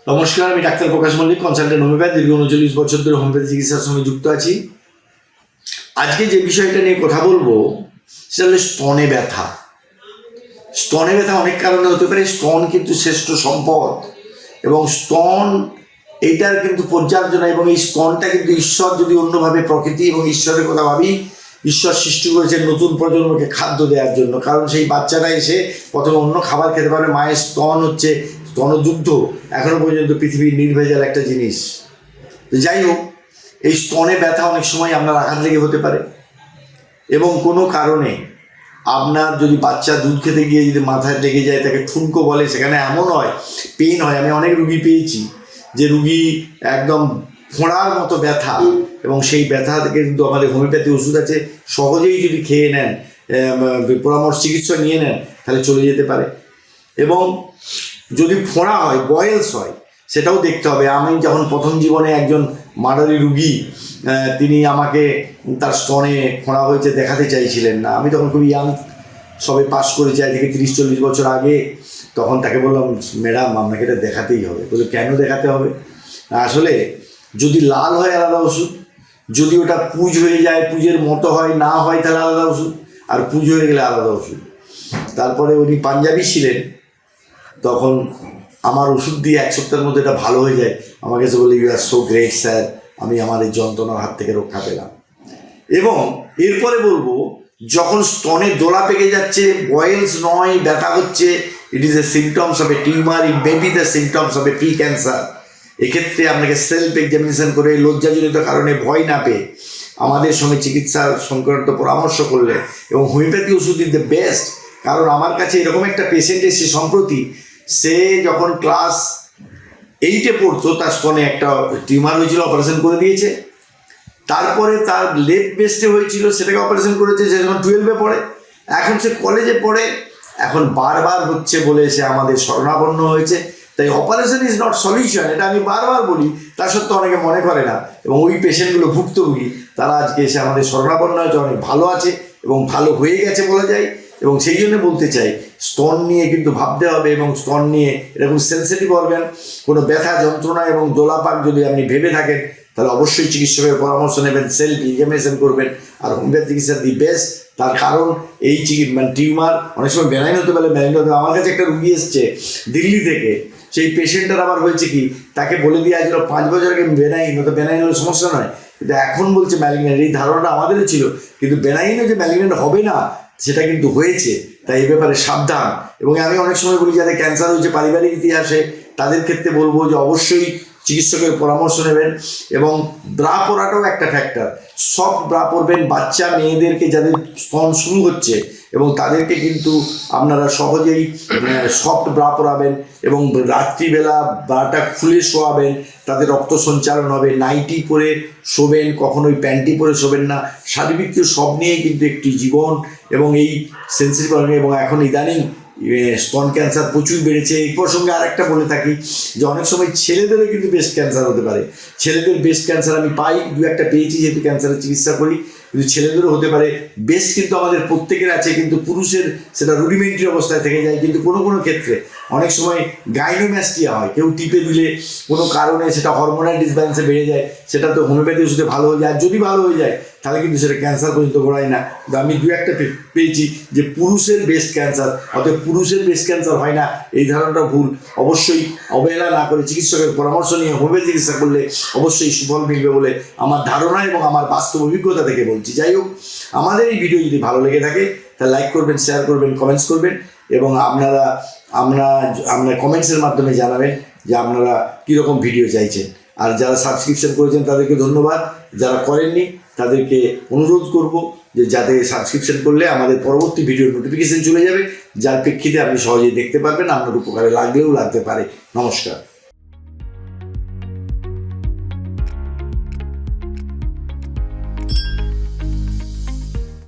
নমস্কার, আমি ডাক্তার প্রকাশ Mallick, consultant homeopath. দীর্ঘ 39 বছর ধরে হোমিওপ্যাথি চিকিৎসার সঙ্গে যুক্ত আছি। আজকে যে বিষয়টা নিয়ে কথা বলবো সেটা হলো স্তনে ব্যথা। স্তনে ব্যথা অনেক কারণে হতে পারে। স্তন কিন্তু শ্রেষ্ঠ সম্পদ এবং স্তন এইটার কিন্তু পর্যালোচনা, এবং এই স্তনটা কিন্তু ঈশ্বর, যদি অন্যভাবে প্রকৃতি এবং ঈশ্বরের কথা ভাবি, ঈশ্বর সৃষ্টি করেছেন নতুন প্রজন্মকে খাদ্য দেওয়ার জন্য। কারণ সেই বাচ্চারা এসে প্রথমে অন্য খাবার খেতে পারে। মায়ের স্তন হচ্ছে স্তনযুদ্ধ, এখনো পর্যন্ত পৃথিবীর নির্ভেজাল একটা জিনিস। যাই হোক, এই স্তনে ব্যথা অনেক সময় আপনার আঘাত লেগে হতে পারে, এবং কোনো কারণে আপনার যদি বাচ্চা দুধ খেতে গিয়ে যদি মাথায় লেগে যায়, তাকে ঠুনকো বলে, সেখানে এমন হয়, পেন হয়। আমি অনেক রুগী পেয়েছি যে রুগী একদম ফোঁড়ার মতো ব্যথা, এবং সেই ব্যথা থেকে কিন্তু আমাদের হোমিওপ্যাথি ওষুধ আছে, সহজেই যদি খেয়ে নেন, পরামর্শ চিকিৎসা নিয়ে নেন, তাহলে চলে যেতে পারে। এবং যদি ফোঁড়া হয়, বয়েলস হয়, সেটাও দেখতে হবে। আমি যখন প্রথম জীবনে একজন মাডারি রুগী, তিনি আমাকে তার স্তনে ফোঁড়া হয়েছে দেখাতে চাইছিলেন না। আমি তখন খুব ইয়াং, সবে পাস করেছি, আজ থেকে 30-40 বছর আগে। তখন তাকে বললাম, ম্যাডাম আপনাকে এটা দেখাতেই হবে। বলে, কেন দেখাতে হবে? আসলে যদি লাল হয় আলাদা ওষুধ, যদি ওটা পুঁজ হয়ে যায়, পুঁজের মতো হয়, না হয় তাহলে আলাদা ওষুধ, আর পুঁজ হয়ে গেলে আলাদা ওষুধ। তারপরে উনি পাঞ্জাবি ছিলেন, তখন আমার ওষুধ দিয়ে 1 সপ্তাহের মধ্যে এটা ভালো হয়ে যায়। আমাকে এসে বলে, you are so great sir, আমি আমার এই যন্ত্রণার হাত থেকে রক্ষা পেলাম। এবং এরপরে বলবো, যখন স্তনে দোলা পেকে যাচ্ছে, বয়েলস নয়, ব্যথা হচ্ছে, it is a symptoms of A tumour, it may be the symptoms of A pre cancer. এক্ষেত্রে আপনাকে সেলফ এক্সামিনেশন করে, লজ্জাজনিত কারণে ভয় না পেয়ে আমাদের সঙ্গে চিকিৎসার সংক্রান্ত পরামর্শ করলে, এবং হোমিওপ্যাথি ওষুধ ইজ দ্য বেস্ট। কারণ আমার কাছে এরকম একটা পেশেন্ট এসে সম্প্রতি, সে যখন ক্লাস 8-এ পড়তো, তার স্তনে একটা টিউমার হয়েছিল, অপারেশন করে দিয়েছে। তারপরে তার লেফট ব্রেস্টে হয়েছিল, সেটাকে অপারেশন করেছে। সে যখন 12-এ পড়ে, এখন সে কলেজে পড়ে, এখন বারবার হচ্ছে বলে সে আমাদের শরণাপন্ন হয়েছে। তাই অপারেশন ইজ নট সলিউশন, এটা আমি বারবার বলি। তা সত্ত্বেও অনেকে মনে করে না, এবং ওই পেশেন্টগুলো ভুক্তভোগী, তারা আজকে এসে আমাদের শরণাপন্ন হয়েছে, অনেক ভালো আছে এবং ভালো হয়ে গেছে বলা যায়। এবং সেই জন্য বলতে চাই, স্তন নিয়ে কিন্তু ভাবতে হবে, এবং স্তন নিয়ে এরকম সেন্সিটিভ অর্গান, কোনো ব্যথা, যন্ত্রণা এবং দোলাপাক যদি আপনি ভেবে থাকেন, তাহলে অবশ্যই চিকিৎসকের পরামর্শ নেবেন, সেলফ এক্সামিনেশন করবেন। আর হোমিওপ্যাথি চিকিৎসা দি বেস্ট। তার কারণ এই টিউমার অনেক সময় বেনাইন হতে পারে, ম্যালিগন্যান্ট হতে পারে। আমার কাছে একটা রুগী এসছে দিল্লি থেকে। সেই পেশেন্টের আবার হয়েছে কি, তাকে বলে দিয়ে আসছিল 5 বছর আগে বেনাইন, তো বেনাইন হলে সমস্যা নয়, কিন্তু এখন বলছে ম্যালিগন্যান্ট। এই ধারণাটা আমাদেরও ছিল, কিন্তু বেনাইনও যে ম্যালিগন্যান্ট হবে না, সেটা কিন্তু হয়েছে। তাই এই ব্যাপারে সাবধান। এবং আমি অনেক সময় বলি, যাদের ক্যান্সার হয়েছে পারিবারিক ইতিহাসে, তাদের ক্ষেত্রে বলবো যে অবশ্যই চিকিৎসকের পরামর্শ নেবেন। এবং ব্রা পরাটাও একটা ফ্যাক্টর। সফট ব্রা পরবেন। বাচ্চা মেয়েদেরকে যাদের স্তন শুরু হচ্ছে, এবং তাদেরকে কিন্তু আপনারা সহজেই সফট ব্রা পরাবেন, এবং রাত্রিবেলা ব্রাটা খুলে শোয়াবেন, তাদের রক্ত সঞ্চালন হবে। নাইটি পরে শোবেন, কখনোই প্যান্টি পরে শোবেন না। সার্বিক সব নিয়েই কিন্তু একটি জীবন, এবং এই সেন্সিটিভ, এবং এখন ইদানিং স্তন ক্যান্সার প্রচুর বেড়েছে। এই প্রসঙ্গে আরেকটা বলে থাকি যে অনেক সময় ছেলেদেরও কিন্তু ব্রেস্ট ক্যান্সার হতে পারে। ছেলেদের ব্রেস্ট ক্যান্সার আমি পাই, 2-একটা পেয়েছি, যেহেতু ক্যান্সারের চিকিৎসা করি। কিন্তু ছেলেদেরও হতে পারে। ব্রেস্ট কিন্তু আমাদের প্রত্যেকের আছে, কিন্তু পুরুষের সেটা রুডিমেন্টারি অবস্থায় থেকে যায়। কিন্তু কোনো কোনো ক্ষেত্রে অনেক সময় গাইনোম্যাস্টিয়া হয়, কেউ টিপে দিলে কোনো কারণে সেটা হরমোনাল ডিসব্যালেন্সে বেড়ে যায়, সেটা তো হোমিওপ্যাথি ওষুধে ভালো হয়ে যায়। আর যদি ভালো হয়ে যায়, তাহলে কিন্তু সেটা ক্যান্সার পর্যন্ত ঘোরায় না। কিন্তু আমি 2-একটা পেয়েছি যে পুরুষের ব্রেস্ট ক্যান্সার, অর্থাৎ পুরুষের ব্রেস্ট ক্যান্সার হয় না, এই ধারণাটা ভুল। অবশ্যই অবহেলা না করে চিকিৎসকের পরামর্শ নিয়ে হোমিওপ্যাথি চিকিৎসা করলে অবশ্যই সুফল মিলবে বলে আমার ধারণা এবং আমার বাস্তব অভিজ্ঞতা থেকে বলছি। যাই হোক, আমাদের এই ভিডিও যদি ভালো লেগে থাকে, তাহলে লাইক করবেন, শেয়ার করবেন, কমেন্টস করবেন, এবং আপনারা কমেন্টসের মাধ্যমে জানাবেন যে আপনারা কীরকম ভিডিও চাইছেন। আর যারা সাবস্ক্রিপশন করেছেন তাদেরকে ধন্যবাদ, যারা করেননি তাদেরকে অনুরোধ করব যে যাতে সাবস্ক্রিপশন করলে আমাদের পরবর্তী ভিডিওর নোটিফিকেশন চলে যাবে, যার প্রেক্ষিতে আপনি সহজেই দেখতে পারবেন। আপনার উপকারে লাগলেও লাগতে পারে। নমস্কার।